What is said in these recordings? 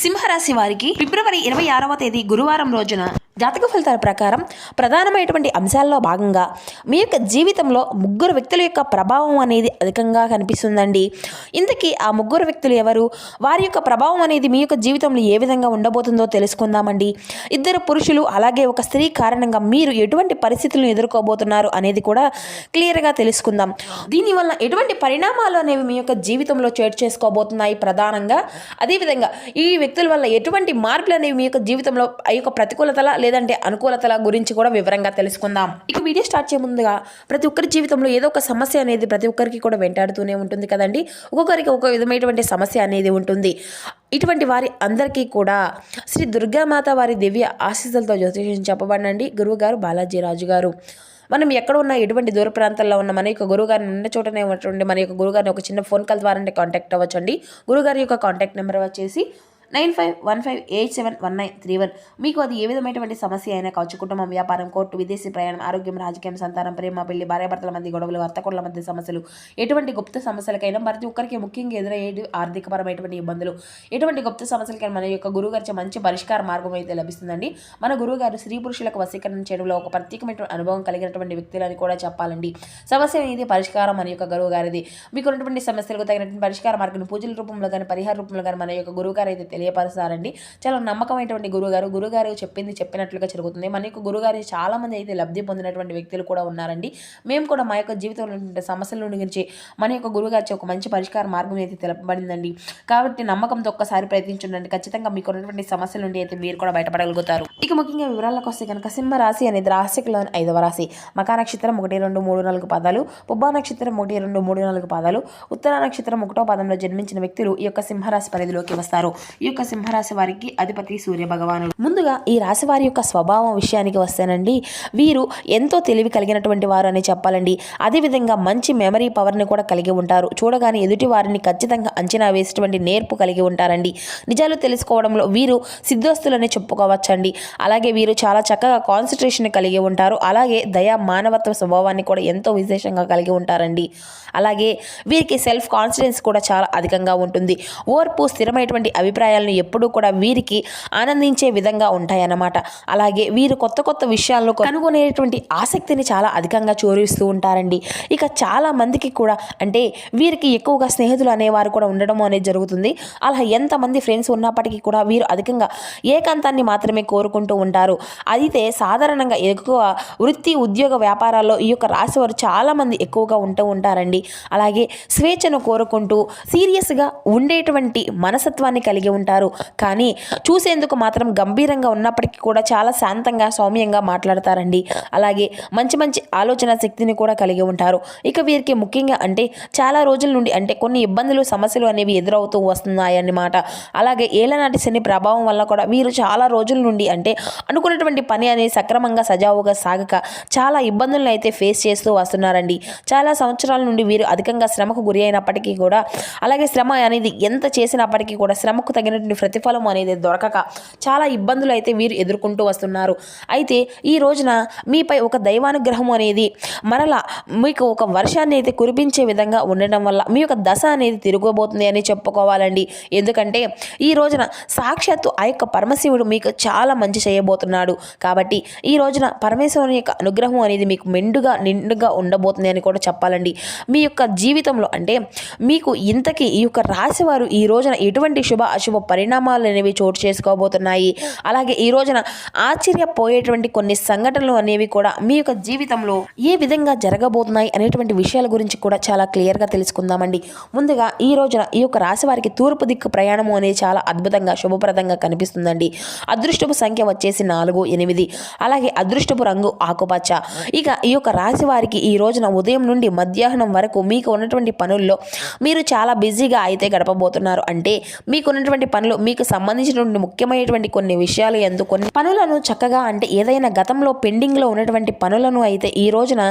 సింహరాశి వారికి ఫిబ్రవరి 26వ తేదీ గురువారం రోజున జాతక ఫలితాల ప్రకారం ప్రధానమైనటువంటి అంశాల్లో భాగంగా మీ యొక్క జీవితంలో ముగ్గురు వ్యక్తుల యొక్క ప్రభావం అనేది అధికంగా కనిపిస్తుందండి. ఇంతకీ ఆ ముగ్గురు వ్యక్తులు ఎవరు, వారి యొక్క ప్రభావం అనేది మీ యొక్క జీవితంలో ఏ విధంగా ఉండబోతుందో తెలుసుకుందామండి. ఇద్దరు పురుషులు అలాగే ఒక స్త్రీ కారణంగా మీరు ఎటువంటి పరిస్థితులను ఎదుర్కోబోతున్నారు అనేది కూడా క్లియర్గా తెలుసుకుందాం. దీనివల్ల ఎటువంటి పరిణామాలు అనేవి మీ యొక్క జీవితంలో చోటు చేసుకోబోతున్నాయి ప్రధానంగా, అదేవిధంగా ఈ వ్యక్తుల వల్ల ఎటువంటి మార్పులు అనేవి మీ యొక్క జీవితంలో ఆ యొక్క ప్రతికూలతల లేదంటే అనుకూలతల గురించి కూడా వివరంగా తెలుసుకుందాం. ఇక వీడియో స్టార్ట్ చేయ ముందుగా ప్రతి ఒక్కరి జీవితంలో ఏదో ఒక సమస్య అనేది ప్రతి ఒక్కరికి కూడా వెంటాడుతూనే ఉంటుంది కదండి. ఒక్కొక్కరికి ఒక విధమైనటువంటి సమస్య అనేది ఉంటుంది. ఇటువంటి వారి అందరికీ కూడా శ్రీ దుర్గామాత వారి దివ్య ఆశీస్సులతో జ్యోతిషం చెప్పబడినండి గురువుగారు బాలాజీ రాజు గారు. మనం ఎక్కడ ఉన్నా ఎటువంటి దూర ప్రాంతాల్లో ఉన్న మన యొక్క గురువుగారిని ఉన్న చోటనే ఉన్నటువంటి మన యొక్క గురువుగారిని ఒక చిన్న ఫోన్ కాల్ ద్వారా కాంటాక్ట్ అవ్వచ్చండి. గురువుగారి యొక్క కాంటాక్ట్ నెంబర్ వచ్చేసి 9515871931. మీకు అది ఏ విధమైనటువంటి సమస్య అయినా కావచ్చు, కుటుంబం, వ్యాపారం, కోర్టు, విదేశీ ప్రయాణం, ఆరోగ్యం, రాజకీయం, సంతానం, ప్రేమ, పెళ్లి, భార్యాభర్తల మధ్య గొడవలు, వర్తకుల మధ్య సమస్యలు, ఎటువంటి గుప్త సమస్యలకైనా ప్రతి ఒక్కరికి ముఖ్యంగా ఎదురయ్యేది ఆర్థికపరమైనటువంటి ఇబ్బందులు, ఎటువంటి గుప్త సమస్యలకైనా మన యొక్క గురువుగారి మంచి పరిష్కార మార్గం అయితే లభిస్తుందండి. మన గురువుగారు స్త్రీ పురుషులకు వశీకరణ చేయడంలో ఒక ప్రత్యేకమైన అనుభవం కలిగినటువంటి వ్యక్తులని కూడా చెప్పాలండి. సమస్య అనేది పరిష్కారం మన యొక్క గురువు గారిది. మీకు ఉన్నటువంటి సమస్యలకు తగినటువంటి పరిష్కార మార్గం పూజల రూపంలో కానీ పరిహార రూపంలో కానీ మన యొక్క గురువుగారు అయితే తెలియపరుస్తారండి. చాలా నమ్మకమైనటువంటి గురుగారు చెప్పింది చెప్పినట్లుగా జరుగుతుంది. మన యొక్క గురుగారు చాలా మంది అయితే లబ్ధి పొందినటువంటి వ్యక్తులు కూడా ఉన్నారండి. మేము కూడా మా యొక్క జీవితంలో సమస్యల గురించి మన యొక్క గురుగారి ఒక మంచి పరిష్కార మార్గం అయితే తెలపబడిందండి. కాబట్టి నమ్మకంతో ఒక్కసారి ప్రయత్నించండి. ఖచ్చితంగా మీకు ఉన్నటువంటి సమస్యల నుండి అయితే మీరు కూడా బయటపడగలుగుతారు. ఇక ముఖ్యంగా వివరాలకు వస్తే కనుక సింహ రాశి అనేది రాశిలోని 5వ రాశి. మకా నక్షత్రం 1, 2, 3, 4 పాదాలు, పుబ్బా నక్షత్రం 1, 2, 3, 4 పాదాలు, ఉత్తర నక్షత్రం 1వ పాదంలో జన్మించిన వ్యక్తులు ఈ యొక్క సింహరాశి పరిధిలోకి వస్తారు. ఈ యొక్క సింహరాశి వారికి అధిపతి సూర్య భగవానుడు. ముందుగా ఈ రాశి వారి యొక్క స్వభావం విషయానికి వస్తేనండి, వీరు ఎంతో తెలివి కలిగినటువంటి వారు అని చెప్పాలండి. అదేవిధంగా మంచి మెమరీ పవర్ని కూడా కలిగి ఉంటారు. చూడగానే ఎదుటి వారిని ఖచ్చితంగా అంచనా వేసేటువంటి నేర్పు కలిగి ఉంటారండి. నిజాలు తెలుసుకోవడంలో వీరు సిద్ధస్తులని చెప్పుకోవచ్చండి. అలాగే వీరు చాలా చక్కగా కాన్సన్ట్రేషన్ కలిగి ఉంటారు. అలాగే దయా మానవత్వ స్వభావాన్ని కూడా ఎంతో విశేషంగా కలిగి ఉంటారండి. అలాగే వీరికి సెల్ఫ్ కాన్ఫిడెన్స్ కూడా చాలా అధికంగా ఉంటుంది. ఓర్పు, స్థిరమైనటువంటి అభిప్రాయాలను ఎప్పుడూ కూడా వీరికి ఆనందించే విధంగా ఉంటాయన్నమాట. అలాగే వీరు కొత్త కొత్త విషయాలను కనుగొనేటువంటి ఆసక్తిని చాలా అధికంగా చూపిస్తూ ఉంటారండి. ఇక చాలా మందికి కూడా అంటే వీరికి ఎక్కువగా స్నేహితులు అనేవారు కూడా ఉండడం అనేది జరుగుతుంది. అలా ఎంతమంది ఫ్రెండ్స్ ఉన్నప్పటికీ కూడా వీరు అధికంగా ఏకాంతాన్ని మాత్రమే కోరుకుంటూ ఉంటారు. అయితే సాధారణంగా ఎక్కువ వృత్తి, ఉద్యోగ, వ్యాపారాల్లో ఈ యొక్క రాశి వారు చాలా మంది ఎక్కువగా ఉంటూ ఉంటారండి. అలాగే స్వేచ్ఛను కోరుకుంటూ సీరియస్గా ఉండేటువంటి మనసత్వాన్ని కలిగి ఉంటారు. కానీ చూసేందుకు మాత్రం గంభీరంగా ఉన్నప్పటికీ కూడా చాలా శాంతంగా, సౌమ్యంగా మాట్లాడతారండి. అలాగే మంచి మంచి ఆలోచన శక్తిని కూడా కలిగి ఉంటారు. ఇక వీరికి ముఖ్యంగా అంటే చాలా రోజుల నుండి అంటే కొన్ని ఇబ్బందులు, సమస్యలు అనేవి ఎదురవుతూ వస్తున్నాయన్నమాట. అలాగే ఏలనాటి శని ప్రభావం వల్ల కూడా వీరు చాలా రోజుల నుండి అంటే అనుకున్నటువంటి పని అనేది సక్రమంగా సజావుగా సాగక చాలా ఇబ్బందులను అయితే ఫేస్ చేస్తూ వస్తున్నారండి. చాలా సంవత్సరాల నుండి వీరు అధికంగా శ్రమకు గురి అయినప్పటికీ కూడా, అలాగే శ్రమ అనేది ఎంత చేసినప్పటికీ కూడా శ్రమకు తగినటువంటి ప్రతిఫలం అనేది దొరకక చాలా ఇబ్బందులు అయితే వీరు ఎదుర్కొంటూ వస్తున్నారు. అయితే ఈ రోజున మీపై ఒక దైవానుగ్రహం అనేది మరలా మీకు ఒక వర్షాన్ని అయితే కురిపించే విధంగా ఉండడం వల్ల మీ యొక్క దశ అనేది తిరగబోతుంది అని చెప్పుకోవాలండి. ఎందుకంటే ఈ రోజున సాక్షాత్తు ఆ యొక్క పరమశివుడు మీకు చాలా మంచి చేయబోతున్నాడు. కాబట్టి ఈ రోజున పరమేశ్వరుని యొక్క అనుగ్రహం అనేది మీకు నిండుగా ఉండబోతుంది అని కూడా చెప్పాలండి. మీ యొక్క జీవితంలో అంటే మీకు ఇంతకీ ఈ యొక్క రాశి వారు ఈ రోజున ఎటువంటి శుభ అశుభ పరిణామాలు అనేవి చోటు చేసుకోబోతున్నాయి. అలాగే ఈ రోజున ఆశ్చర్యపోయేటువంటి కొన్ని సంఘటనలు అనేవి కూడా మీ యొక్క జీవితంలో ఏ విధంగా జరగబోతున్నాయి అనేటువంటి విషయాల గురించి కూడా చాలా క్లియర్గా తెలుసుకుందామండి. ముందుగా ఈ రోజున ఈ యొక్క రాశి వారికి తూర్పు దిక్కు ప్రయాణము అనేది చాలా అద్భుతంగా శుభప్రదంగా కనిపిస్తుందండి. అదృష్టపు సంఖ్య వచ్చేసి 4, 8. అలాగే అదృష్టపు రంగు ఆకుపచ్చ. ఇక ఈ యొక్క రాశి వారికి ఈ రోజున ఉదయం నుండి మధ్యాహ్నం వరకు మీకు ఉన్నటువంటి పనుల్లో మీరు చాలా బిజీగా అయితే గడపబోతున్నారు. అంటే మీకు ఉన్నటువంటి పనులు, మీకు సంబంధించినటువంటి ముఖ్యమైనటువంటి కొన్ని విషయాలు కొన్ని పనులను చక్కగా అంటే ఏదైనా గతంలో పెండింగ్లో ఉన్నటువంటి పనులను అయితే ఈ రోజున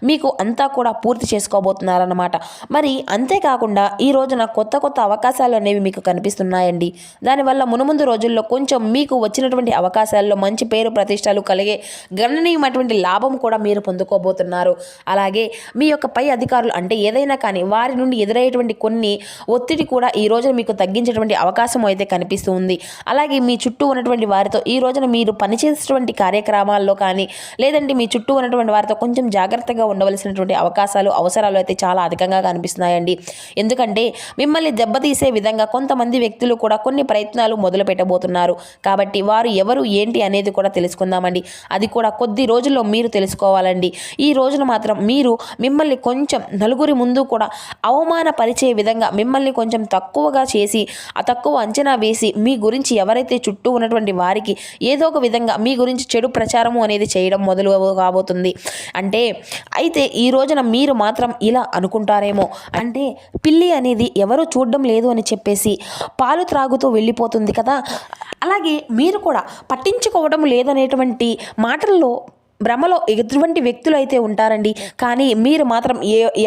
మీకు అంతా కూడా పూర్తి చేసుకోబోతున్నారన్నమాట. మరి అంతేకాకుండా ఈ రోజున కొత్త కొత్త అవకాశాలు అనేవి మీకు కనిపిస్తున్నాయండి. దానివల్ల మునుముందు రోజుల్లో కొంచెం మీకు వచ్చినటువంటి అవకాశాల్లో మంచి పేరు ప్రతిష్టలు కలిగే గణనీయమైనటువంటి లాభం కూడా మీరు పొందుకోబోతున్నారు. అలాగే మీ యొక్క పై అధికారులు అంటే ఏదైనా కానీ వారి నుండి ఎదురయ్యేటువంటి కొన్ని ఒత్తిడి కూడా ఈ రోజు మీకు తగ్గించేటువంటి అవకాశం అయితే కనిపిస్తూ ఉంది. అలాగే మీ చుట్టూ ఉన్నటువంటి వారితో ఈ రోజున మీరు పనిచేసేటువంటి కార్యక్రమాల్లో కానీ లేదంటే మీ చుట్టూ ఉన్నటువంటి వారితో కొంచెం జాగ్రత్తగా ఉండవలసినటువంటి అవసరాలు అయితే చాలా అధికంగా కనిపిస్తున్నాయండి. ఎందుకంటే మిమ్మల్ని దెబ్బతీసే విధంగా కొంతమంది వ్యక్తులు కూడా కొన్ని ప్రయత్నాలు మొదలు పెట్టబోతున్నారు. కాబట్టి వారు ఎవరు ఏంటి అనేది కూడా తెలుసుకుందామండి. అది కూడా కొద్ది రోజుల్లో మీరు తెలుసుకోవాలండి. ఈ రోజున మాత్రం మిమ్మల్ని కొంచెం నలుగురి ముందు కూడా అవమానపరిచే విధంగా మిమ్మల్ని కొంచెం తక్కువగా చేసి తక్కువ అంచనా వేసి మీ గురించి ఎవరైతే చుట్టూ ఉన్నటువంటి వారికి ఏదో ఒక విధంగా మీ గురించి చెడు ప్రచారము అనేది చేయడం మొదలు కాబోతుంది. అయితే ఈ రోజున మీరు మాత్రం ఇలా అనుకుంటారేమో, అంటే పిల్లి అనేది ఎవరు చూడడం లేదు అని చెప్పేసి పాలు త్రాగుతూ వెళ్ళిపోతుంది కదా, అలాగే మీరు కూడా పట్టించుకోవడం లేదనేటువంటి మాటల్లో భ్రమలో ఎటువంటి వ్యక్తులు అయితే ఉంటారండి. కానీ మీరు మాత్రం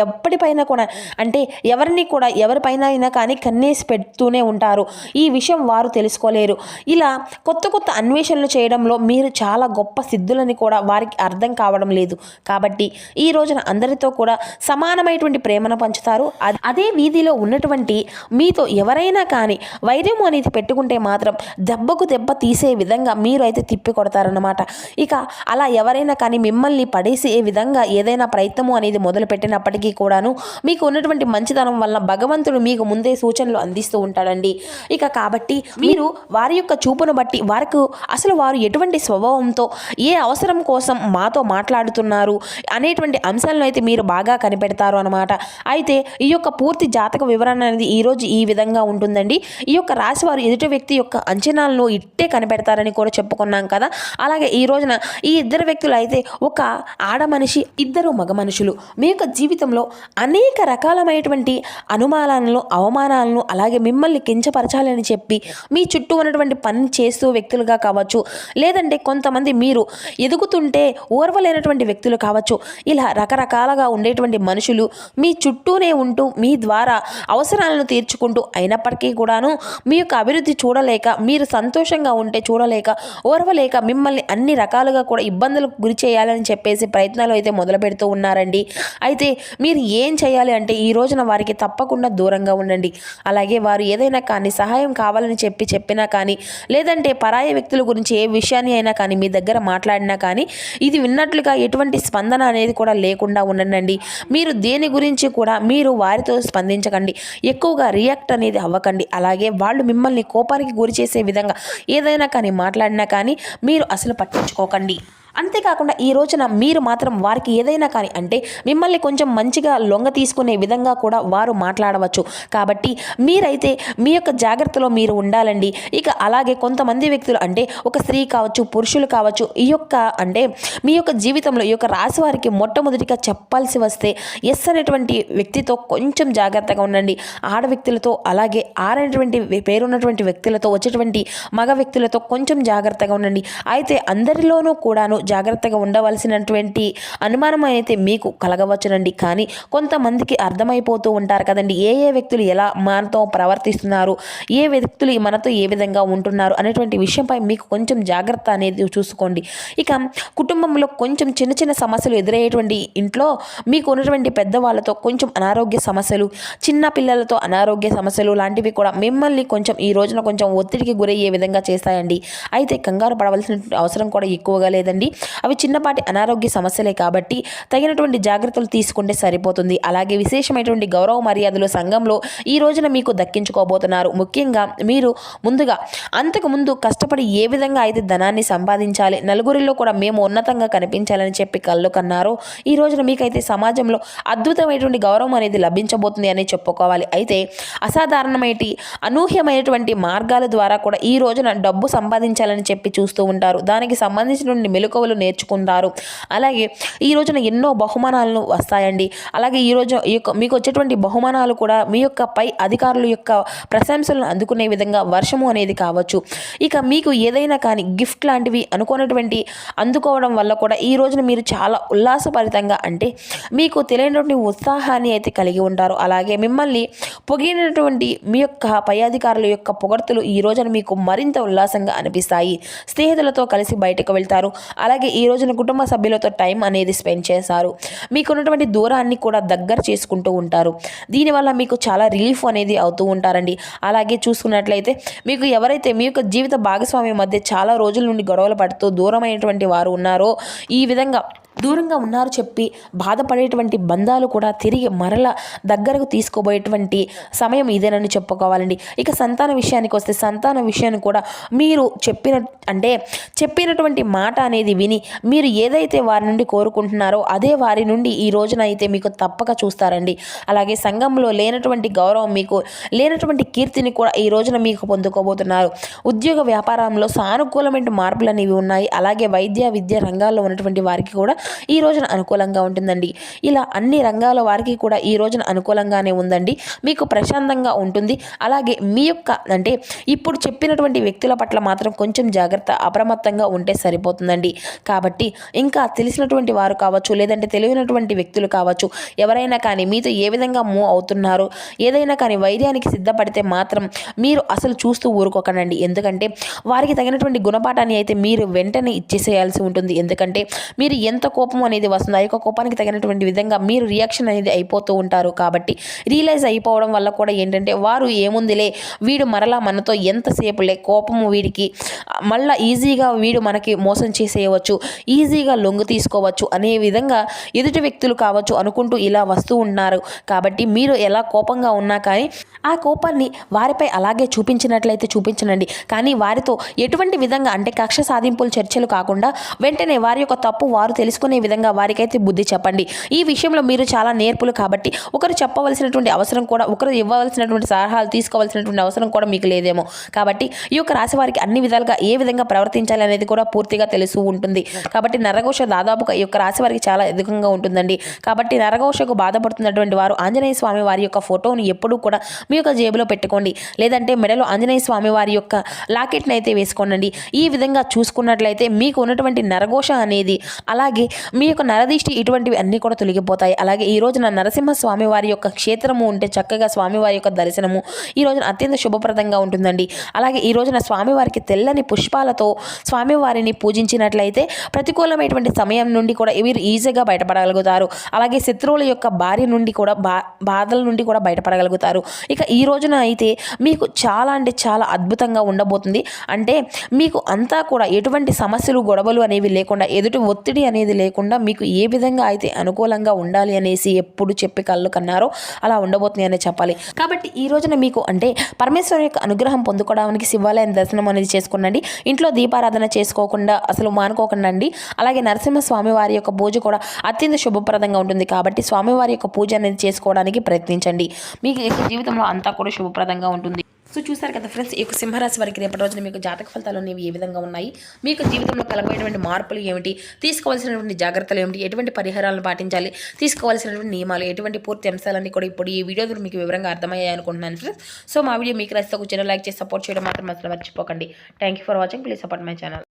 ఎప్పటిపైనా కూడా అంటే ఎవరిపైన అయినా కానీ కన్నేసి పెడుతూనే ఉంటారు. ఈ విషయం వారు తెలుసుకోలేరు. ఇలా కొత్త అన్వేషణలు చేయడంలో మీరు చాలా గొప్ప సిద్ధులని కూడా వారికి అర్థం కావడం లేదు. కాబట్టి ఈ రోజున అందరితో కూడా సమానమైనటువంటి ప్రేమను పంచుతారు. అదే వీధిలో ఉన్నటువంటి మీతో ఎవరైనా కానీ వైర్యం అనేది పెట్టుకుంటే మాత్రం దెబ్బకు దెబ్బ తీసే విధంగా మీరు అయితే తిప్పి కొడతారన్నమాట. ఇక అలా ఎవరైనా కానీ మిమ్మల్ని పడేసే విధంగా ఏదైనా ప్రయత్నము అనేది మొదలు పెట్టినప్పటికీ కూడాను మీకు ఉన్నటువంటి మంచితనం వల్ల భగవంతుడు మీకు ముందే సూచనలు అందిస్తూ ఉంటాడండి. ఇక కాబట్టి మీరు వారి యొక్క చూపును బట్టి వారు ఎటువంటి స్వభావంతో ఏ అవసరం కోసం మాతో మాట్లాడుతున్నారు అనేటువంటి అంశాలను అయితే మీరు బాగా కనిపెడతారు అనమాట. అయితే ఈ యొక్క పూర్తి జాతక వివరణ అనేది ఈరోజు ఈ విధంగా ఉంటుందండి. ఈ యొక్క రాశి వారు ఎదుటి వ్యక్తి యొక్క అంచనాలను ఇట్టే కనిపెడతారని కూడా చెప్పుకున్నాం కదా. అలాగే ఈ రోజున ఈ ఇద్దరు వ్యక్తులు అయితే ఒక ఆడ మనిషి, ఇద్దరు మగ మనుషులు మీ యొక్క జీవితంలో అనేక రకాలమైనటువంటి అనుమానాలను, అవమానాలను, అలాగే మిమ్మల్ని కించపరచాలని చెప్పి మీ చుట్టూ ఉన్నటువంటి పని చేస్తూ వ్యక్తులుగా కావచ్చు, లేదంటే కొంతమంది మీరు ఎదుగుతుంటే ఓర్వలేనటువంటి వ్యక్తులు కావచ్చు, ఇలా రకరకాలుగా ఉండేటువంటి మనుషులు మీ చుట్టూనే ఉంటూ మీ ద్వారా అవసరాలను తీర్చుకుంటూ అయినప్పటికీ కూడాను మీ యొక్క అభివృద్ధి చూడలేక, మీరు సంతోషంగా ఉంటే చూడలేక, ఓర్వలేక మిమ్మల్ని అన్ని రకాలుగా కూడా ఇబ్బందులకు గురి చేయాలని చెప్పేసి ప్రయత్నాలు అయితే మొదలు పెడుతూ ఉన్నారండి. అయితే మీరు ఏం చేయాలి అంటే ఈ రోజున వారికి తప్పకుండా దూరంగా ఉండండి. అలాగే వారు ఏదైనా కానీ సహాయం కావాలని చెప్పినా కానీ లేదంటే పరాయి వ్యక్తుల గురించి ఏ విషయాన్ని అయినా కానీ మీ దగ్గర మాట్లాడినా కానీ ఇది విన్నట్లుగా ఎటువంటి స్పందన అనేది కూడా లేకుండా ఉండండి. మీరు దేని గురించి కూడా మీరు వారితో స్పందించకండి, ఎక్కువగా రియాక్ట్ అనేది అవ్వకండి. అలాగే వాళ్ళు మిమ్మల్ని కోపానికి గురి చేసే విధంగా ఏదైనా కానీ మాట్లాడినా కానీ మీరు అసలు పట్టించుకోకండి. అంతేకాకుండా ఈ రోజున మీరు మాత్రం వారికి ఏదైనా కానీ అంటే మిమ్మల్ని కొంచెం మంచిగా లొంగ తీసుకునే విధంగా కూడా వారు మాట్లాడవచ్చు. కాబట్టి మీరైతే మీ యొక్క జాగ్రత్తలో మీరు ఉండాలండి. ఇక అలాగే కొంతమంది వ్యక్తులు అంటే ఒక స్త్రీ కావచ్చు, పురుషులు కావచ్చు, మీ యొక్క జీవితంలో ఈ యొక్క రాశి వారికి మొట్టమొదటిగా చెప్పాల్సి వస్తే ఎస్ అనేటువంటి వ్యక్తితో కొంచెం జాగ్రత్తగా ఉండండి. ఆడ వ్యక్తులతో అలాగే ఆరనేటువంటి పేరున్నటువంటి వ్యక్తులతో వచ్చేటువంటి మగ వ్యక్తులతో కొంచెం జాగ్రత్తగా ఉండండి. అయితే అందరిలోనూ కూడాను జాగ్రత్తగా ఉండవలసినటువంటి అనుమానం అయితే మీకు కలగవచ్చునండి. కానీ కొంతమందికి అర్థమైపోతూ ఉంటారు కదండి, ఏ వ్యక్తులు ఎలా మనతో ప్రవర్తిస్తున్నారు, ఏ వ్యక్తులు మనతో ఏ విధంగా ఉంటున్నారు అనేటువంటి విషయంపై మీకు కొంచెం జాగ్రత్త అనేది చూసుకోండి. ఇక కుటుంబంలో కొంచెం చిన్న సమస్యలు ఎదురయ్యేటువంటి ఇంట్లో మీకు ఉన్నటువంటి పెద్దవాళ్ళతో కొంచెం అనారోగ్య సమస్యలు, చిన్న పిల్లలతో అనారోగ్య సమస్యలు లాంటివి కూడా మిమ్మల్ని కొంచెం ఈ రోజున కొంచెం ఒత్తిడికి గురయ్యే విధంగా చేస్తాయండి. అయితే కంగారు పడవలసిన అవసరం కూడా ఎక్కువగా లేదండి. అవి చిన్నపాటి అనారోగ్య సమస్యలే కాబట్టి తగినటువంటి జాగ్రత్తలు తీసుకుంటే సరిపోతుంది. అలాగే విశేషమైనటువంటి గౌరవ మర్యాదలు సంఘంలో ఈ రోజున మీకు దక్కించుకోబోతున్నారు. ముఖ్యంగా మీరు ముందుగా అంతకుముందు కష్టపడి ఏ విధంగా అయితే ధనాన్ని సంపాదించాలి, నలుగురిలో కూడా మేము ఉన్నతంగా కనిపించాలని చెప్పి కళ్ళు కన్నారో ఈ రోజున మీకైతే సమాజంలో అద్భుతమైనటువంటి గౌరవం అనేది లభించబోతుంది అని చెప్పుకోవాలి. అయితే అసాధారణమైన అనూహ్యమైనటువంటి మార్గాల ద్వారా కూడా ఈ రోజున డబ్బు సంపాదించాలని చెప్పి చూస్తూ ఉంటారు. దానికి సంబంధించినటువంటి మెలకువలు నేర్చుకుంటారు. అలాగే ఈ రోజున ఎన్నో బహుమానాలను వస్తాయండి. అలాగే ఈరోజు మీకు వచ్చేటువంటి బహుమానాలు కూడా మీ యొక్క పై అధికారుల యొక్క ప్రశంసలను అందుకునే విధంగా వర్షము అనేది కావచ్చు. ఇక మీకు ఏదైనా కానీ గిఫ్ట్ లాంటివి అందుకోవడం వల్ల కూడా ఈ రోజున మీరు చాలా ఉల్లాసభరితంగా అంటే మీకు తెలియనటువంటి ఉత్సాహాన్ని అయితే కలిగి ఉంటారు. అలాగే మిమ్మల్ని పొగిడినటువంటి మీ యొక్క పై అధికారుల యొక్క పొగడ్తలు ఈ రోజున మీకు మరింత ఉల్లాసంగా అనిపిస్తాయి. స్నేహితులతో కలిసి బయటకు వెళ్తారు. అలాగే ఈ రోజున కుటుంబ సభ్యులతో టైం అనేది స్పెండ్ చేస్తారు. మీకున్నటువంటి దూరాన్ని కూడా దగ్గర చేసుకుంటూ ఉంటారు. దీనివల్ల మీకు చాలా రిలీఫ్ అనేది అవుతూ ఉంటారండి. అలాగే చూసుకున్నట్లయితే మీకు ఎవరైతే మీ యొక్క జీవిత భాగస్వామి మధ్య చాలా రోజుల నుండి గొడవలు పడుతూ దూరమైనటువంటి వారు ఉన్నారో, ఈ విధంగా దూరంగా ఉన్నారు చెప్పి బాధపడేటువంటి బంధాలు కూడా తిరిగి మరల దగ్గరకు తీసుకోబోయేటువంటి సమయం ఇదేనని చెప్పుకోవాలండి. ఇక సంతాన విషయానికి వస్తే సంతాన విషయాన్ని కూడా మీరు చెప్పినటువంటి మాట అనేది విని మీరు ఏదైతే వారి నుండి కోరుకుంటున్నారో అదే వారి నుండి ఈ రోజున అయితే మీకు తప్పక చూస్తారండి. అలాగే సంఘంలో లేనటువంటి గౌరవం, మీకు లేనటువంటి కీర్తిని కూడా ఈ రోజున మీకు పొందుకోబోతున్నారు. ఉద్యోగ వ్యాపారంలో సానుకూలమైన మార్పులు అనేవి ఉన్నాయి. అలాగే వైద్య విద్య రంగాల్లో ఉన్నటువంటి వారికి కూడా ఈ రోజున అనుకూలంగా ఉంటుందండి. ఇలా అన్ని రంగాల వారికి కూడా ఈ రోజున అనుకూలంగానే ఉందండి. మీకు ప్రశాంతంగా ఉంటుంది. అలాగే మీ యొక్క ఇప్పుడు చెప్పినటువంటి వ్యక్తుల పట్ల మాత్రం కొంచెం జాగ్రత్త, అప్రమత్తంగా ఉంటే సరిపోతుందండి. కాబట్టి ఇంకా తెలిసినటువంటి వారు కావచ్చు, లేదంటే తెలియనటువంటి వ్యక్తులు కావచ్చు, ఎవరైనా కానీ మీతో ఏ విధంగా మూవ్ అవుతున్నారు, ఏదైనా కానీ వైద్యానికి సిద్ధపడితే మాత్రం మీరు అసలు చూస్తూ ఊరుకోకండి. ఎందుకంటే వారికి తగినటువంటి గుణపాఠాన్ని అయితే మీరు వెంటనే ఇచ్చేసేయాల్సి ఉంటుంది. ఎందుకంటే మీరు ఎంత కోపం అనేది వస్తుంది, ఆ యొక్క కోపానికి తగినటువంటి విధంగా మీరు రియాక్షన్ అనేది అయిపోతూ ఉంటారు. కాబట్టి రియలైజ్ అయిపోవడం వల్ల కూడా ఏంటంటే వారు ఏముందిలే, వీడు మరలా మనతో ఎంతసేపులే, కోపము వీడికి మళ్ళీ ఈజీగా వీడు మనకి మోసం చేసేయవచ్చు, ఈజీగా లొంగు తీసుకోవచ్చు అనే విధంగా ఎదుటి వ్యక్తులు కావచ్చు అనుకుంటూ ఇలా వస్తూ ఉన్నారు. కాబట్టి మీరు ఎలా కోపంగా ఉన్నా కానీ ఆ కోపాన్ని వారిపై అలాగే చూపించినట్లయితే చూపించనండి. కానీ వారితో ఎటువంటి విధంగా కక్ష సాధింపులు చర్చలు కాకుండా వెంటనే వారి యొక్క తప్పు వారు తెలుసుకునే విధంగా వారికైతే బుద్ధి చెప్పండి. ఈ విషయంలో మీరు చాలా నేర్పులు కాబట్టి ఒకరు చెప్పవలసినటువంటి అవసరం కూడా, ఒకరు ఇవ్వవలసినటువంటి సలహాలు తీసుకోవాల్సినటువంటి అవసరం కూడా మీకు లేదేమో. కాబట్టి ఈ యొక్క రాశి వారికి అన్ని విధాలుగా ఏ విధంగా ప్రవర్తించాలి అనేది కూడా పూర్తిగా తెలుసు ఉంటుంది. కాబట్టి నరఘోష దాదాపుగా ఈ యొక్క రాశి వారికి చాలా అధికంగా ఉంటుందండి. కాబట్టి నరఘోషకు బాధపడుతున్నటువంటి వారు ఆంజనేయ స్వామి వారి యొక్క ఫోటోని ఎప్పుడూ కూడా మీ యొక్క జేబులో పెట్టుకోండి. లేదంటే మెడలో ఆంజనేయ స్వామి వారి యొక్క లాకెట్ని అయితే వేసుకోండి. ఈ విధంగా చూసుకున్నట్లయితే మీకు ఉన్నటువంటి నరఘోష అనేది, అలాగే మీ యొక్క నరదిష్టి, ఇటువంటివి అన్నీ కూడా తొలగిపోతాయి. అలాగే ఈ రోజున నరసింహ స్వామి వారి యొక్క క్షేత్రము ఉంటే చక్కగా స్వామివారి యొక్క దర్శనము ఈ రోజున అత్యంత శుభప్రదంగా ఉంటుందండి. అలాగే ఈ రోజున స్వామివారికి తెల్లని పుష్పాలతో స్వామివారిని పూజించినట్లయితే ప్రతికూలమైనటువంటి సమయం నుండి కూడా వీరు ఈజీగా బయటపడగలుగుతారు. అలాగే శత్రువుల యొక్క బారి నుండి కూడా బాధల నుండి కూడా బయటపడగలుగుతారు. ఇక ఈ రోజున అయితే మీకు చాలా చాలా అద్భుతంగా ఉండబోతుంది. మీకు అంతా కూడా ఎటువంటి సమస్యలు, గొడవలు అనేవి లేకుండా, ఎదుటి ఒత్తిడి అనేది లేకుండా మీకు ఏ విధంగా అయితే అనుకూలంగా ఉండాలి అనేసి ఎప్పుడు చెప్పి కళ్ళు కన్నారో అలా ఉండబోతుంది అనే చెప్పాలి. కాబట్టి ఈ రోజున మీకు పరమేశ్వరు యొక్క అనుగ్రహం పొందుకోవడానికి శివాలయం దర్శనం అనేది చేసుకోండి. ఇంట్లో దీపారాధన చేసుకోకుండా అసలు మానుకోకుండా అండి. అలాగే నరసింహ స్వామి వారి యొక్క పూజ కూడా అత్యంత శుభప్రదంగా ఉంటుంది. కాబట్టి స్వామివారి యొక్క పూజ అనేది చేసుకోవడానికి ప్రయత్నించండి. మీకు జీవితంలో అంతా కూడా శుభప్రదంగా ఉంటుంది. సో చూసారు కదా ఫ్రెండ్స్, ఈ యొక్క సింహరాశి వారికి రేపటి రోజున మీకు జాతక ఫలితాలు అనేవి ఏ విధంగా ఉన్నాయి, మీకు జీవితంలో కలగబోయేటువంటి మార్పులు ఏమిటి, తీసుకోవాల్సినటువంటి జాగ్రత్తలు ఏమిటి, ఎటువంటి పరిహారాలను పాటించాలి, తీసుకోవాల్సినటువంటి నియమాలు, ఎటువంటి పూర్తి అంశాలన్నీ కూడా ఇప్పుడు ఈ వీడియో ద్వారా మీకు వివరంగా అర్థమయ్యాయి అనుకుంటున్నాను ఫ్రెండ్స్. సో మా వీడియో మీకు నచ్చితే ఒక చిన్న లైక్ చేసి సపోర్ట్ చేయడం మాత్రం అసలు మర్చిపోకండి. Thank you for watching. Please support my channel.